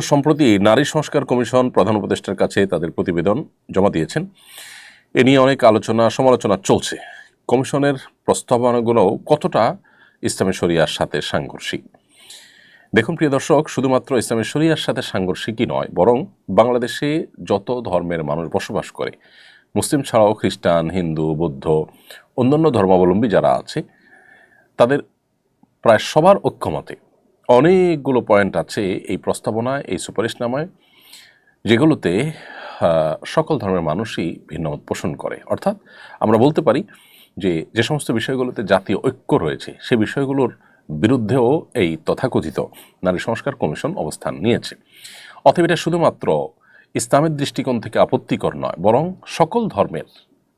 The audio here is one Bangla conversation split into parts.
সম্প্রতি নারী সংস্কার কমিশন প্রধান উপদেষ্টার কাছে তাদের প্রতিবেদন জমা দিয়েছেন। এ নিয়ে অনেক আলোচনা সমালোচনা চলছে। কমিশনের প্রস্তাবনাগুলো কতটা ইসলামী শরিয়ার সাথে সাংঘর্ষিক? দেখুন প্রিয় দর্শক, শুধুমাত্র ইসলামী শরিয়ার সাথে সাংঘর্ষিকই নয়, বরং বাংলাদেশে যত ধর্মের মানুষ বসবাস করে, মুসলিম ছাড়াও খ্রিস্টান, হিন্দু, বৌদ্ধ, অন্যান্য ধর্মাবলম্বী যারা আছে, তাদের প্রায় সবার ঐক্যমতে অনেকগুলো পয়েন্ট আছে এই প্রস্তাবনায়, এই সুপারিশনামায়, যেগুলোতে সকল ধর্মের মানুষই ভিন্ন মত পোষণ করে। অর্থাৎ আমরা বলতে পারি যে সমস্ত বিষয়গুলোতে জাতীয় ঐক্য রয়েছে, সে বিষয়গুলোর বিরুদ্ধেও এই তথাকথিত নারী সংস্কার কমিশন অবস্থান নিয়েছে। অতএব এটা শুধুমাত্র ইসলামের দৃষ্টিকোণ থেকে আপত্তিকর নয়, বরং সকল ধর্মের,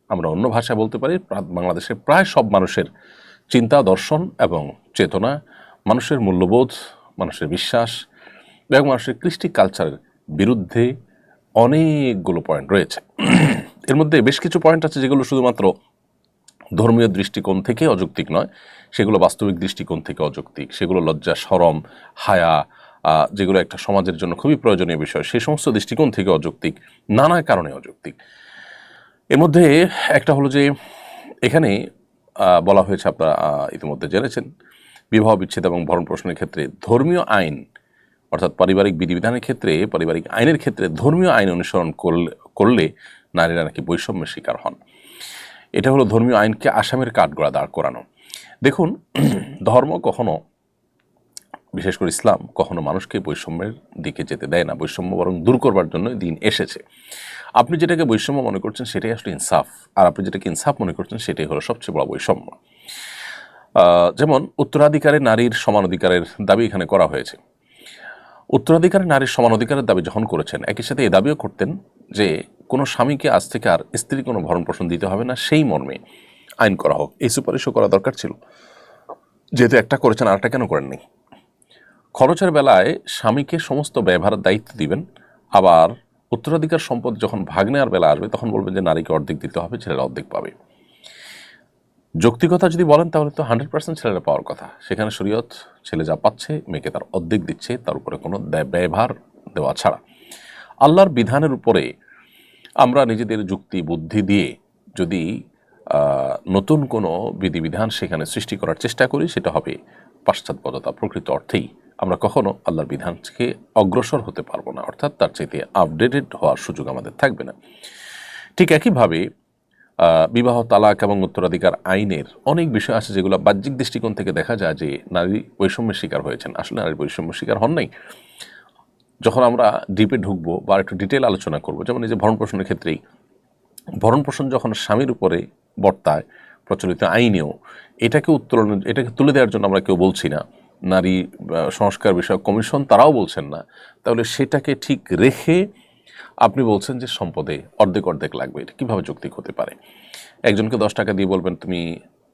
আমরা অন্য ভাষায় বলতে পারি বাংলাদেশের প্রায় সব মানুষের চিন্তা, দর্শন এবং চেতনা, মানুষের মূল্যবোধ, মানুষের বিশ্বাস এবং মানুষের কৃষ্টি কালচারের বিরুদ্ধে অনেকগুলো পয়েন্ট রয়েছে। এর মধ্যে বেশ কিছু পয়েন্ট আছে যেগুলো শুধুমাত্র ধর্মীয় দৃষ্টিকোণ থেকে অযৌক্তিক নয়, সেগুলো বাস্তবিক দৃষ্টিকোণ থেকে অযৌক্তিক, সেগুলো লজ্জা, শরম, হায়া, যেগুলো একটা সমাজের জন্য খুবই প্রয়োজনীয় বিষয়, সেই সমস্ত দৃষ্টিকোণ থেকে অযৌক্তিক, নানা কারণে অযৌক্তিক। এর মধ্যে একটা হলো যে এখানে বলা হয়েছে, আপনারা ইতিমধ্যে জেনেছেন, বিবাহ বিচ্ছেদ এবং ভরণ পোষণের ক্ষেত্রে ধর্মীয় আইন, অর্থাৎ পারিবারিক বিধিবিধানের ক্ষেত্রে, পারিবারিক আইনের ক্ষেত্রে ধর্মীয় আইন অনুসরণ করলে নারীরা নাকি বৈষম্যের শিকার হন। এটা হলো ধর্মীয় আইনকে আসামের কাঠগড়া দাঁড় করানো। দেখুন, ধর্ম কখনো, বিশেষ করে ইসলাম, কখনো মানুষকে বৈষম্যের দিকে যেতে দেয় না, বৈষম্য বরং দূর করবার জন্য দিন এসেছে। আপনি যেটাকে বৈষম্য মনে করছেন সেটাই আসলে ইনসাফ, আর আপনি যেটাকে ইনসাফ মনে করছেন সেটাই হলো সবচেয়ে বড় বৈষম্য। যেমন উত্তরাধিকারে নারীর সমান অধিকারের দাবি এখানে করা হয়েছে। উত্তরাধিকারে নারীর সমান অধিকারের দাবি যখন করেছেন, একই সাথে এই দাবিও করতেন যে কোনো স্বামীকে আজ থেকে আর স্ত্রী কোনো ভরণ পোষণ দিতে হবে না, সেই মর্মে আইন করা হোক। এই সুপারিশও করা দরকার ছিল, যেহেতু একটা করেছেন আরেকটা কেন করেননি। খরচের বেলায় স্বামীকে সমস্ত ব্যবহারের দায়িত্ব দিবেন, আবার উত্তরাধিকার সম্পদ যখন ভাগ নেওয়ার বেলা আসবে তখন বলবেন যে নারীকে অর্ধেক দিতে হবে, ছেলেরা অর্ধেক পাবে। যৌক্তিকতা যদি বলেন তাহলে তো 100% ছেলেরা পাওয়ার কথা। সেখানে শরীয়ত ছেলে যা পাচ্ছে মেয়েকে তার অর্ধেক দিচ্ছে, তার উপরে কোনো ব্যয়ভার দেওয়া ছাড়া। আল্লাহর বিধানের উপরে আমরা নিজেদের যুক্তি বুদ্ধি দিয়ে যদি নতুন কোনো বিধিবিধান সেখানে সৃষ্টি করার চেষ্টা করি, সেটা হবে পাশ্চাত্যপদতা। প্রকৃত অর্থেই আমরা কখনো আল্লাহর বিধান থেকে অগ্রসর হতে পারবো না, অর্থাৎ তার চাইতে আপডেটেড হওয়ার সুযোগ আমাদের থাকবে না। ঠিক একইভাবে বিবাহ, তালাক এবং উত্তরাধিকার আইনের অনেক বিষয় আছে যেগুলো বাহ্যিক দৃষ্টিকোণ থেকে দেখা যায় যে নারী বৈষম্যের শিকার হয়েছেন। আসলে নারী বৈষম্যের শিকার হন নাই। যখন আমরা ডিপে ঢুকবো বা একটু ডিটেল আলোচনা করবো, যেমন এই যে ভরণ পোষণের ক্ষেত্রেই, ভরণ পোষণ যখন স্বামীর উপরে বর্তায় প্রচলিত আইনেও, এটাকে তুলে দেওয়ার জন্য আমরা কেউ বলছি না, নারী সংস্কার বিষয়ক কমিশন তারাও বলছেন না, তাহলে সেটাকে ঠিক রেখে আপনি বলছেন যে সম্পদে অর্ধেক অর্ধেক লাগবে, এটা কীভাবে যৌক্তিক হতে পারে? একজনকে 10 টাকা দিয়ে বলবেন তুমি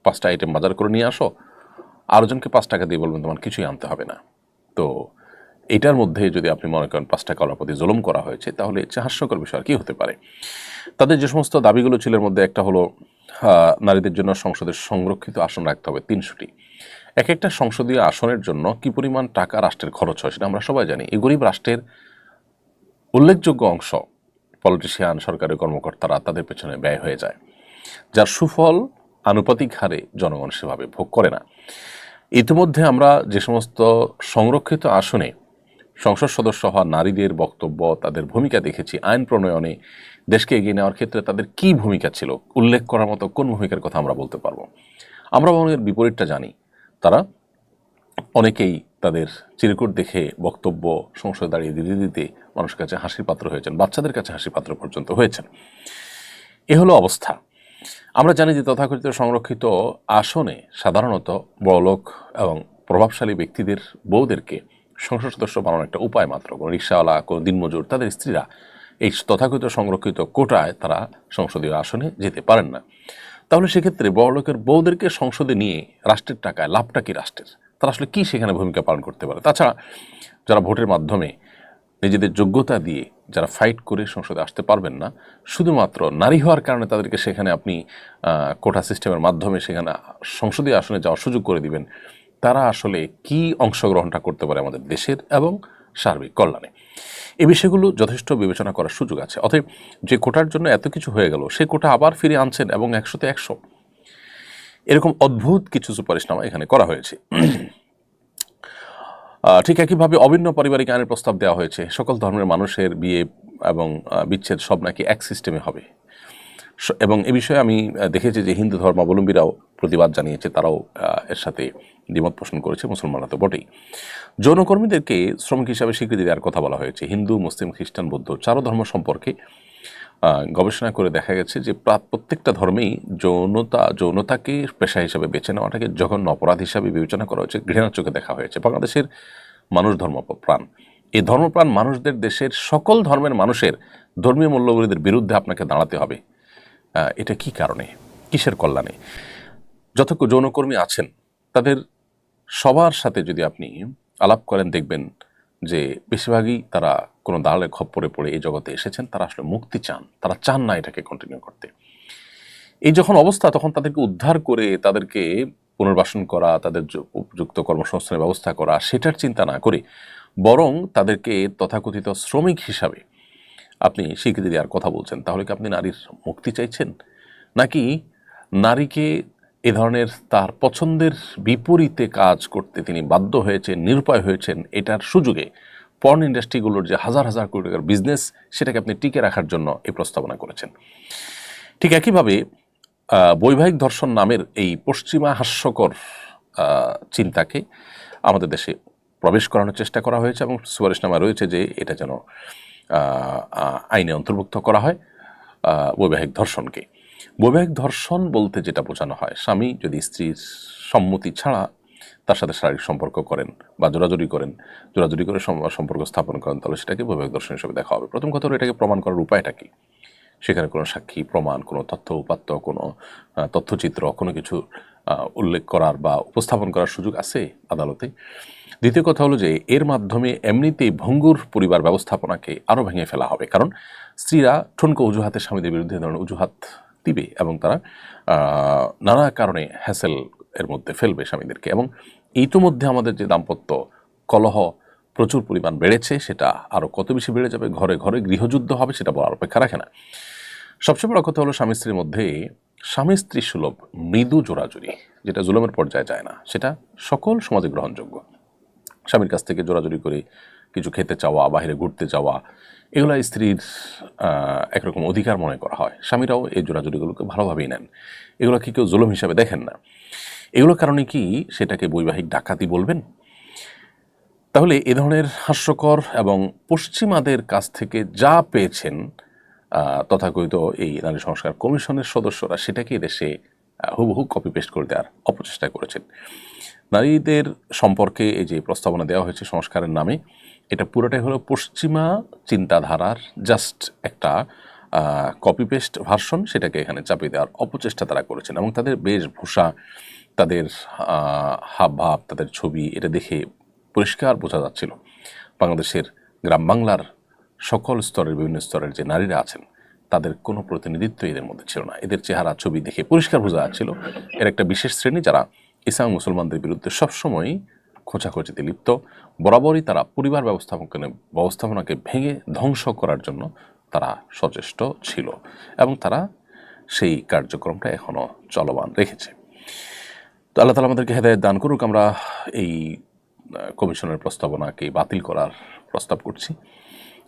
5টা আইটেম বাজার করে নিয়ে আসো, আরেকজনকে 5 টাকা দিয়ে বলবেন তোমার কিছুই আনতে হবে না। তো এটার মধ্যে যদি আপনি মনে করেন 5 টাকা ওনার প্রতি জুলুম করা হয়েছে, তাহলে হাস্যকর বিষয় আর কী হতে পারে? তাদের যে সমস্ত দাবিগুলো ছিল, এর মধ্যে একটা হলো নারীদের জন্য সংসদের সংরক্ষিত আসন রাখতে হবে 300টি। এক একটা সংসদীয় আসনের জন্য কি পরিমাণ টাকা রাষ্ট্রের খরচ হয় সেটা আমরা সবাই জানি। এই গরিব রাষ্ট্রের উল্লেখযোগ্য অংশ পলিটিশিয়ান, সরকারি কর্মকর্তারা, তাদের পেছনে ব্যয় হয়ে যায়, যার সুফল আনুপাতিক হারে জনগণ সেভাবে ভোগ করে না। ইতিমধ্যে আমরা যে সমস্ত সংরক্ষিত আসনে সংসদ সদস্য হওয়া নারীদের বক্তব্য, তাদের ভূমিকা দেখেছি, আইন প্রণয়নে, দেশকে এগিয়ে নেওয়ার ক্ষেত্রে তাদের কী ভূমিকা ছিল, উল্লেখ করার মতো কোন ভূমিকার কথা আমরা বলতে পারবো? আমরা এর বিপরীতটা জানি। তারা অনেকেই তাদের চিরকুট দেখে বক্তব্য সংসদে দাঁড়িয়ে দিতে দিতে মানুষের কাছে হাসির পাত্র হয়েছেন, বাচ্চাদের কাছে হাসির পাত্র পর্যন্ত হয়েছেন। এ হলো অবস্থা। আমরা জানি যে তথাকথিত সংরক্ষিত আসনে সাধারণত বড়লোক এবং প্রভাবশালী ব্যক্তিদের বউদেরকে সংসদ সদস্য বানানোর একটা উপায় মাত্র। কোনো রিক্সাওয়ালা, কোনো দিনমজুর, তাদের স্ত্রীরা এই তথাকথিত সংরক্ষিত কোটায় তারা সংসদীয় আসনে যেতে পারেন না। তাহলে সেক্ষেত্রে বড়লোকের বউদেরকে সংসদে নিয়ে রাষ্ট্রের টাকায় লাভটা কি রাষ্ট্রের? তারা আসলে কী সেখানে ভূমিকা পালন করতে পারে? তাছাড়া যারা ভোটের মাধ্যমে নিজেদের যোগ্যতা দিয়ে যারা ফাইট করে সংসদে আসতে পারবেন না, শুধুমাত্র নারী হওয়ার কারণে তাদেরকে সেখানে আপনি কোটা সিস্টেমের মাধ্যমে সেখানে সংসদীয় আসনে যাওয়ার সুযোগ করে দিবেন, তারা আসলে কি অংশগ্রহণটা করতে পারে আমাদের দেশের এবং সার্বিক কল্যাণে। এই বিষয়গুলো যথেষ্ট বিবেচনা করার সুযোগ আছে। অতএব যে কোটার জন্য এত কিছু হয়ে গেল, সে কোটা আবার ফিরে আনছেন এবং 100-তে 100, এরকম অদ্ভুত কিছু সুপারিশনামা এখানে করা হয়েছে। ঠিক একইভাবে অভিন্ন পারিবারিক আইনের প্রস্তাব দেওয়া হয়েছে। সকল ধর্মের মানুষের বিয়ে এবং বিচ্ছেদ সব নাকি এক সিস্টেমে হবে, এবং এ বিষয়ে আমি দেখেছি যে হিন্দু ধর্মাবলম্বীরাও প্রতিবাদ জানিয়েছে, তারাও এর সাথে দ্বিমত পোষণ করেছে, মুসলমানরা তো বটেই। যৌনকর্মীদেরকে শ্রমিক হিসাবে স্বীকৃতি দেওয়ার কথা বলা হয়েছে। হিন্দু, মুসলিম, খ্রিস্টান, বৌদ্ধ 4 ধর্ম সম্পর্কে গবেষণা করে দেখা গেছে যে প্রত্যেকটা ধর্মেই যৌনতাকে পেশা হিসাবে বেছে নেওয়াটাকে জঘন্য অপরাধ হিসাবে বিবেচনা করা হয়েছে, ঘৃণার চোখে দেখা হয়েছে। বাংলাদেশের মানুষ ধর্মপ্রাণ, এই ধর্মপ্রাণ মানুষদের দেশের সকল ধর্মের মানুষের ধর্মীয় মূল্যবোধের বিরুদ্ধে আপনাকে দাঁড়াতে হবে। এটা কি কারণে, কিসের কল্যাণে? যত যৌনকর্মী আছেন তাদের সবার সাথে যদি আপনি আলাপ করেন, দেখবেন যে বেশিরভাগই তারা কোনো দালালের খপ্পরে পড়ে এই জগতে এসেছেন। তারা আসলে মুক্তি চান, তারা চান না এটাকে কন্টিনিউ করতে। এই যখন অবস্থা, তখন তাদেরকে উদ্ধার করে তাদেরকে পুনর্বাসন করা, তাদের উপযুক্ত কর্মসংস্থানের ব্যবস্থা করা, সেটার চিন্তা না করে বরং তাদেরকে তথাকথিত শ্রমিক হিসাবে আপনি স্বীকৃতি দেওয়ার কথা বলছেন। তাহলে কি আপনি নারীর মুক্তি চাইছেন, নাকি নারীকে এ ধরনের তার পছন্দের বিপরীতে কাজ করতে তিনি বাধ্য হয়েছেন, নিরুপায় হয়েছেন, এটার সুযোগে পর্ন ইন্ডাস্ট্রিগুলোর যে হাজার হাজার কোটি টাকার বিজনেস, সেটাকে আপনি টিকে রাখার জন্য এই প্রস্তাবনা করেছেন? ঠিক একইভাবে বৈবাহিক ধর্ষণ নামের এই পশ্চিমা হাস্যকর চিন্তাকে আমাদের দেশে প্রবেশ করানোর চেষ্টা করা হয়েছে, এবং সুপারিশনামা রয়েছে যে এটা যেন আইনে অন্তর্ভুক্ত করা হয় বৈবাহিক ধর্ষণকে। বৈবাহিক ধর্ষণ বলতে যেটা বোঝানো হয়, স্বামী যদি স্ত্রীর সম্মতি ছাড়া তার সাথে শারীরিক সম্পর্ক করেন বা জোরাজুরি করে সম্পর্ক স্থাপন করেন, তাহলে সেটাকে বৈবাহিক ধর্ষণ হিসেবে দেখা হবে। প্রথম কথা হলো, এটাকে প্রমাণ করার উপায়টা কি? সেখানে কোনো সাক্ষী প্রমাণ, কোনো তথ্য উপাত্ত, কোনো তথ্যচিত্র, কোনো কিছু উল্লেখ করার বা উপস্থাপন করার সুযোগ আছে আদালতে? দ্বিতীয় কথা হলো যে এর মাধ্যমে এমনিতেই ভঙ্গুর পরিবার ব্যবস্থাপনাকে আরও ভেঙে ফেলা হবে, কারণ স্ত্রীরা ঠুনকো অজুহাতে স্বামীদের বিরুদ্ধে ধরনের অজুহাত দিবে এবং তারা নানা কারণে হ্যাসেল এর মধ্যে ফেলবে স্বামীদেরকে। এবং ইতিমধ্যে আমাদের যে দাম্পত্য কলহ প্রচুর পরিমাণ বেড়েছে, সেটা আরও কত বেশি বেড়ে যাবে, ঘরে ঘরে গৃহযুদ্ধ হবে, সেটা বলার অপেক্ষা রাখে না। সবচেয়ে বড় কথা হলো, স্বামী স্ত্রীর মধ্যে স্বামী স্ত্রী সুলভ মৃদু জোরাজুরি, যেটা জুলুমের পর্যায়ে যায় না, সেটা সকল সমাজে গ্রহণযোগ্য। স্বামীর কাছ থেকে জোরাজুরি করে কিছু খেতে চাওয়া, বাইরে ঘুরতে যাওয়া, এগুলো স্ত্রীর একরকম অধিকার মনে করা হয়। স্বামীরাও এই জোরাজুরিগুলোকে ভালোভাবেই নেন, এগুলোকে কেউ জুলুম হিসাবে দেখেন না। এগুলোর কারণে কি সেটাকে বৈবাহিক ডাকাতি বলবেন? তাহলে এ ধরনের হাস্যকর এবং পশ্চিমাদের কাছ থেকে যা পেয়েছেন তথাকথিত এই নারী সংস্কার কমিশনের সদস্যরা, সেটাকে দেশে হুবহু কপি পেস্ট করে দেওয়ার অপচেষ্টা করেছেন। নারীদের সম্পর্কে এই যে প্রস্তাবনা দেওয়া হয়েছে সংস্কারের নামে, এটা পুরোটাই হলো পশ্চিমা চিন্তাধারার জাস্ট একটা কপি পেস্ট ভার্সন, সেটাকে এখানে চাপিয়ে দেওয়ার অপচেষ্টা তারা করেছেন। এবং তাদের বেশভূষা, তাদের হাবভাব, তাদের ছবি, এটা দেখে পরিষ্কার বোঝা যাচ্ছিল বাংলাদেশের গ্রাম বাংলার সকল স্তরের, বিভিন্ন স্তরের যে নারীরা আছেন, তাদের কোনো প্রতিনিধিত্ব এদের মধ্যে ছিল না। এদের চেহারা ছবি দেখে পরিষ্কার বোঝা যাচ্ছিল এর একটা বিশেষ শ্রেণী, যারা ইসলাম মুসলমানদের বিরুদ্ধে সবসময়ই খোঁচাখোঁচিতে লিপ্ত। বরাবরই তারা পরিবার ব্যবস্থাপনাকে ভেঙে ধ্বংস করার জন্য তারা সচেষ্ট ছিল, এবং তারা সেই কার্যক্রমটা এখনও চলমান রেখেছে। তো আল্লাহ তাআলা আমাদেরকে হেদায়েত দান করুক। আমরা এই কমিশনের প্রস্তাবনাকে বাতিল করার প্রস্তাব করছি,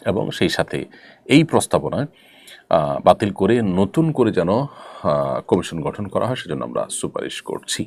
এবং সেই সাথে এই প্রস্তাবনা বাতিল করে নতুন করে যেন কমিশন গঠন করা হয়, সেজন্য আমরা সুপারিশ করছি।